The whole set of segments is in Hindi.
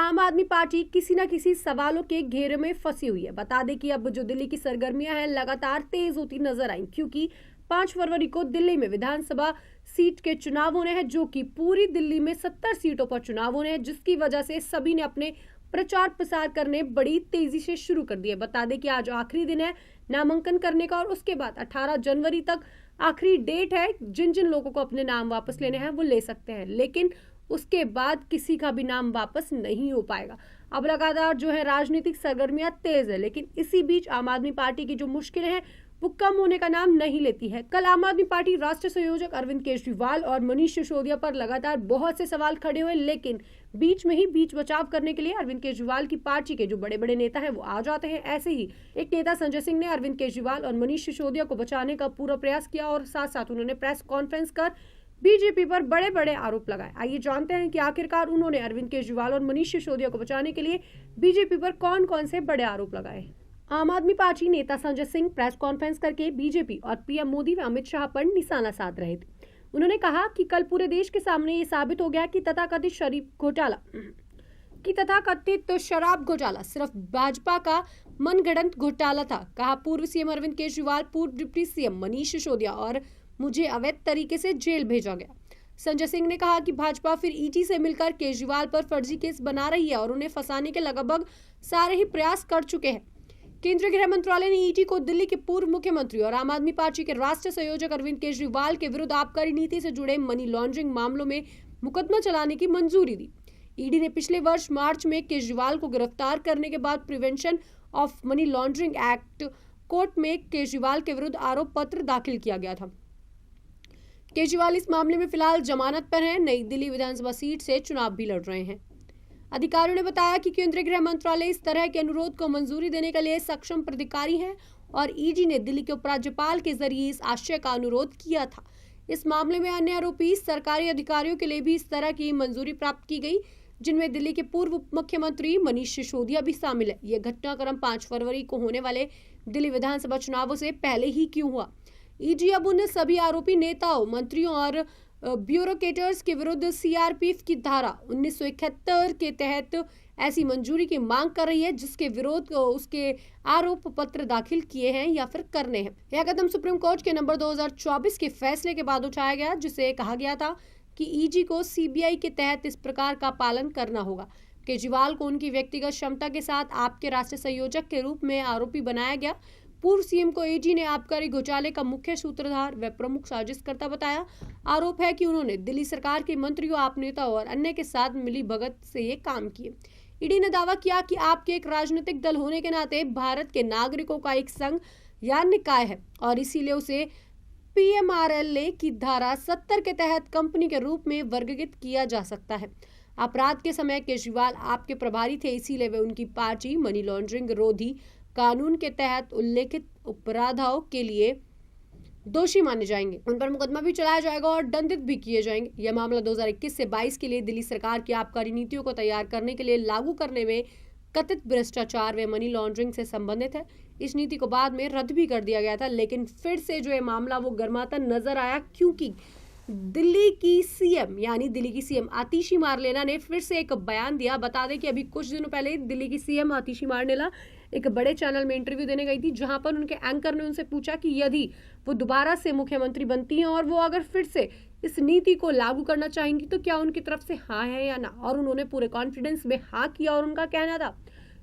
आम आदमी पार्टी किसी न किसी सवालों के घेरे में फंसी हुई है। बता दें कि अब जो दिल्ली की सरगर्मियां हैं लगातार तेज होती नजर आई, क्योंकि 5 फरवरी को दिल्ली में विधानसभा सीट के चुनाव होने हैं, जो कि पूरी दिल्ली में 70 सीटों पर चुनाव होने हैं, जिसकी वजह से सभी ने अपने प्रचार प्रसार करने बड़ी तेजी से शुरू कर दिए। बता दें कि आज आखिरी दिन है नामांकन करने का और उसके बाद 18 जनवरी तक आखिरी डेट है। जिन जिन लोगों को अपने नाम वापस लेने हैं वो ले सकते हैं, लेकिन उसके बाद किसी का भी नाम वापस नहीं हो पाएगा। अब लगातार जो है राजनीतिक सरगर्मियां तेज है, लेकिन इसी बीच आम आदमी पार्टी की जो मुश्किलें हैं वो कम होने का नाम नहीं लेती है। कल आम आदमी पार्टी राष्ट्रीय संयोजक अरविंद केजरीवाल और मनीष सिसोदिया पर लगातार बहुत से सवाल खड़े हुए, लेकिन बीच में ही बीच बचाव करने के लिए अरविंद केजरीवाल की पार्टी के जो बड़े बड़े नेता हैं वो आ जाते हैं। ऐसे ही एक नेता संजय सिंह ने अरविंद केजरीवाल और मनीष सिसोदिया को बचाने का पूरा प्रयास किया और साथ साथ उन्होंने प्रेस कॉन्फ्रेंस कर बीजेपी पर बड़े बड़े आरोप लगाए। आइए जानते हैं कि आखिरकार उन्होंने अरविंद केजरीवाल और मनीष सिसोदिया को बचाने के लिए बीजेपी पर कौन कौन से बड़े आरोप लगाए। आम आदमी पार्टी नेता संजय सिंह प्रेस कॉन्फ्रेंस करके बीजेपी और पीएम मोदी व अमित शाह पर निशाना साध रहे थे। उन्होंने कहा कि कल पूरे देश के सामने ये साबित हो गया कि तथाकथित शराब घोटाला सिर्फ भाजपा का मनगढ़ंत घोटाला था। कहा, पूर्व सीएम अरविंद केजरीवाल, पूर्व डिप्टी सीएम मनीष सिसोदिया और मुझे अवैध तरीके से जेल भेजा गया। संजय सिंह ने कहा कि भाजपा फिर ईडी से मिलकर केजरीवाल पर फर्जी केस बना रही है और उन्हें फंसाने के लगभग सारे ही प्रयास कर चुके हैं। केंद्रीय गृह मंत्रालय ने ईडी को दिल्ली के पूर्व मुख्यमंत्री और आम आदमी पार्टी के राष्ट्रीय संयोजक अरविंद केजरीवाल के विरुद्ध आबकारी नीति से जुड़े मनी लॉन्ड्रिंग मामलों में मुकदमा चलाने की मंजूरी दी। ईडी ने पिछले वर्ष मार्च में केजरीवाल को गिरफ्तार करने के बाद prevention of money laundering act court में केजरीवाल के विरुद्ध आरोप पत्र दाखिल किया गया था। केजरीवाल इस मामले में फिलहाल जमानत पर हैं। नई दिल्ली विधानसभा सीट से चुनाव भी लड़ रहे हैं। अधिकारियों ने बताया कि केंद्रीय गृह मंत्रालय इस तरह के अनुरोध को मंजूरी देने के लिए सक्षम प्राधिकारी है और ईडी ने दिल्ली के उपराज्यपाल के जरिए इस आशय का अनुरोध किया था। इस मामले में अन्य आरोपी सरकारी अधिकारियों के लिए भी इस तरह की मंजूरी प्राप्त की गई, जिनमें दिल्ली के पूर्व मुख्यमंत्री मनीष सिसोदिया भी शामिल है। यह घटनाक्रम 5 फरवरी को होने वाले दिल्ली विधानसभा चुनावों से पहले ही क्यों हुआ? ईडी अब उन सभी आरोपी नेताओं, मंत्रियों और ब्यूरोक्रेट्स के विरुद्ध सीआरपीएफ की धारा 1971 के तहत ऐसी मंजूरी की मांग कर रही है, जिसके विरोध उसके आरोप पत्र दाखिल किए हैं या फिर करने हैं। यह कदम सुप्रीम कोर्ट के नंबर 2024 के फैसले के बाद उठाया गया, जिसे कहा गया था कि ईडी को सीबीआई के तहत इस प्रकार का पालन करना होगा। केजरीवाल को उनकी व्यक्तिगत क्षमता के साथ आपके राष्ट्रीय संयोजक के रूप में आरोपी बनाया गया। पूर्व सीएम को ईडी ने आबकारी घोटाले का मुख्य सूत्रधार व प्रमुख साजिशकर्ता बताया। आरोप है कि उन्होंने दिल्ली सरकार के मंत्रियों, आप नेताओं और अन्य के साथ मिली भगत से ये काम किए। ईडी ने दावा किया कि आपके एक राजनीतिक दल होने के नाते भारत के नागरिकों का एक संघ या निकाय है और इसीलिए उसे पीएमआरएलए की धारा 70 के तहत कंपनी के रूप में वर्गीकृत किया जा सकता है। अपराध के समय केजरीवाल आपके प्रभारी थे, इसीलिए वे उनकी पार्टी मनी लॉन्ड्रिंग रोधी कानून के तहत उल्लेखित अपराधों के लिए दोषी माने जाएंगे। उन पर मुकदमा भी चलाया जाएगा और दंडित भी किए जाएंगे। यह मामला 2021 से 22 के लिए दिल्ली सरकार की आबकारी नीतियों को तैयार करने के लिए लागू करने में कथित भ्रष्टाचार व मनी लॉन्ड्रिंग से संबंधित है। इस नीति को बाद में रद्द भी कर दिया गया था, लेकिन फिर से जो ये मामला वो गर्माता नजर आया, क्योंकि दिल्ली की सीएम आतिशी मारलेना ने फिर से एक बयान दिया। बता दें कि अभी कुछ दिनों पहले दिल्ली की सीएम आतिशी मारलेना एक बड़े चैनल में इंटरव्यू देने गई थी, जहां पर उनके एंकर ने उनसे पूछा कि यदि वो दोबारा से मुख्यमंत्री बनती हैं और वो अगर फिर से इस नीति को लागू करना चाहेंगी तो क्या उनकी तरफ से हाँ है या ना, और उन्होंने पूरे कॉन्फिडेंस में हाँ किया और उनका कहना था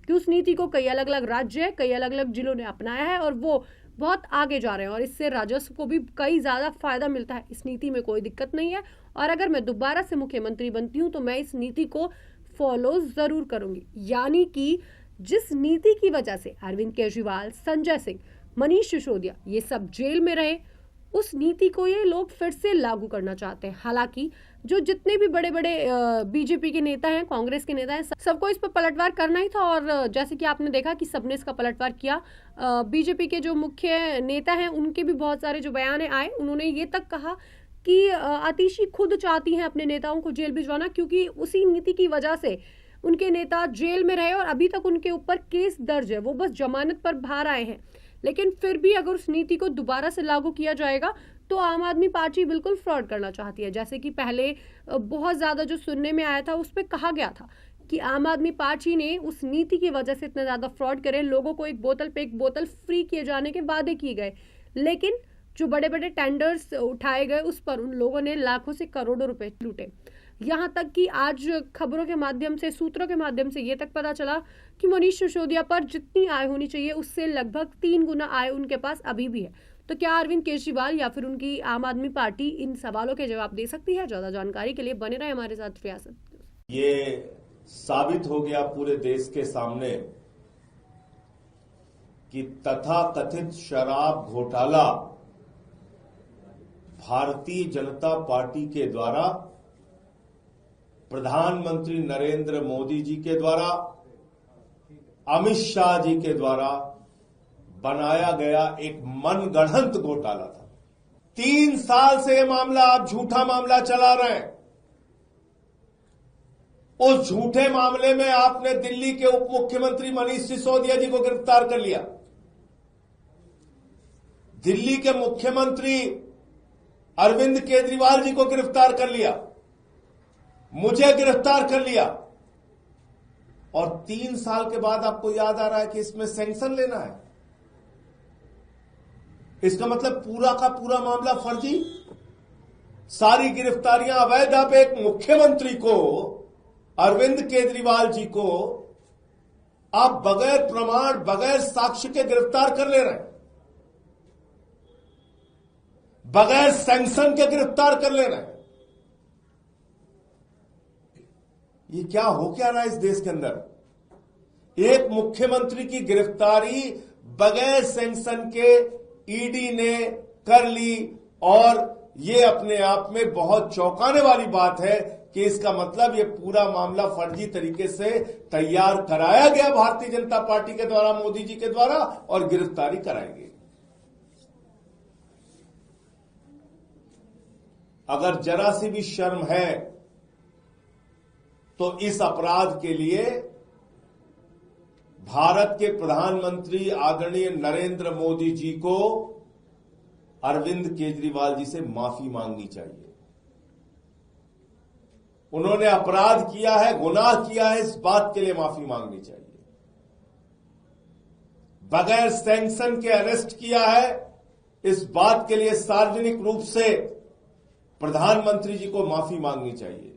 कि उस नीति को कई अलग अलग राज्य, कई अलग अलग जिलों ने अपनाया है और वो बहुत आगे जा रहे हैं और इससे राजस्व को भी कई ज्यादा फायदा मिलता है। इस नीति में कोई दिक्कत नहीं है और अगर मैं दोबारा से मुख्यमंत्री बनती हूँ तो मैं इस नीति को फॉलो जरूर करूंगी। यानी कि जिस नीति की वजह से अरविंद केजरीवाल, संजय सिंह, मनीष सिसोदिया ये सब जेल में रहे, उस नीति को ये लोग फिर से लागू करना चाहते हैं। हालांकि जो जितने भी बड़े बड़े बीजेपी के नेता हैं, कांग्रेस के नेता हैं, सबको इस पर पलटवार करना ही था और जैसे कि आपने देखा कि सबने इसका पलटवार किया। बीजेपी के जो मुख्य नेता हैं उनके भी बहुत सारे जो बयान आए, उन्होंने ये तक कहा कि आतिशी खुद चाहती हैं अपने नेताओं को जेल भिजवाना, क्योंकि उसी नीति की वजह से उनके नेता जेल में रहे और अभी तक उनके ऊपर केस दर्ज है, वो बस जमानत पर बाहर आए हैं। लेकिन फिर भी अगर उस नीति को दोबारा से लागू किया जाएगा तो आम आदमी पार्टी बिल्कुल फ्रॉड करना चाहती है। जैसे कि पहले बहुत ज्यादा जो सुनने में आया था उस पर कहा गया था कि आम आदमी पार्टी ने उस नीति की वजह से इतना ज्यादा फ्रॉड करे, लोगों को एक बोतल पे एक बोतल फ्री किए जाने के वादे किए गए, लेकिन जो बड़े बड़े टेंडर्स उठाए गए उस पर उन लोगों ने लाखों से करोड़ों रुपए लूटे। यहां तक कि आज खबरों के माध्यम से, सूत्रों के माध्यम से ये तक पता चला कि मनीष सिसोदिया पर जितनी आय होनी चाहिए उससे लगभग 3 गुना आय उनके पास अभी भी है। तो क्या अरविंद केजरीवाल या फिर उनकी आम आदमी पार्टी इन सवालों के जवाब दे सकती है? ज्यादा जानकारी के लिए बने रहे हमारे साथ रियासत। ये साबित हो गया पूरे देश के सामने कि तथाकथित शराब घोटाला भारतीय जनता पार्टी के द्वारा, प्रधानमंत्री नरेंद्र मोदी जी के द्वारा, अमित शाह जी के द्वारा बनाया गया एक मनगढ़ंत घोटाला था। 3 साल से यह मामला, आप झूठा मामला चला रहे हैं। उस झूठे मामले में आपने दिल्ली के उप मुख्यमंत्री मनीष सिसोदिया जी को गिरफ्तार कर लिया, दिल्ली के मुख्यमंत्री अरविंद केजरीवाल जी को गिरफ्तार कर लिया, मुझे गिरफ्तार कर लिया, और 3 साल के बाद आपको याद आ रहा है कि इसमें सैंक्शन लेना है। इसका मतलब पूरा का पूरा मामला फर्जी, सारी गिरफ्तारियां अवैध। आप एक मुख्यमंत्री को, अरविंद केजरीवाल जी को, आप बगैर प्रमाण, बगैर साक्ष्य के गिरफ्तार कर ले रहे हैं, बगैर सैंक्शन के गिरफ्तार कर ले रहे हैं। ये क्या हो क्या रहा है इस देश के अंदर? एक मुख्यमंत्री की गिरफ्तारी बगैर सैंक्शन के ईडी ने कर ली, और ये अपने आप में बहुत चौंकाने वाली बात है कि इसका मतलब ये पूरा मामला फर्जी तरीके से तैयार कराया गया भारतीय जनता पार्टी के द्वारा, मोदी जी के द्वारा, और गिरफ्तारी कराएंगे। अगर जरा सी भी शर्म है तो इस अपराध के लिए भारत के प्रधानमंत्री आदरणीय नरेंद्र मोदी जी को अरविंद केजरीवाल जी से माफी मांगनी चाहिए। उन्होंने अपराध किया है, गुनाह किया है, इस बात के लिए माफी मांगनी चाहिए। बगैर सैंक्शन के अरेस्ट किया है, इस बात के लिए सार्वजनिक रूप से प्रधानमंत्री जी को माफी मांगनी चाहिए।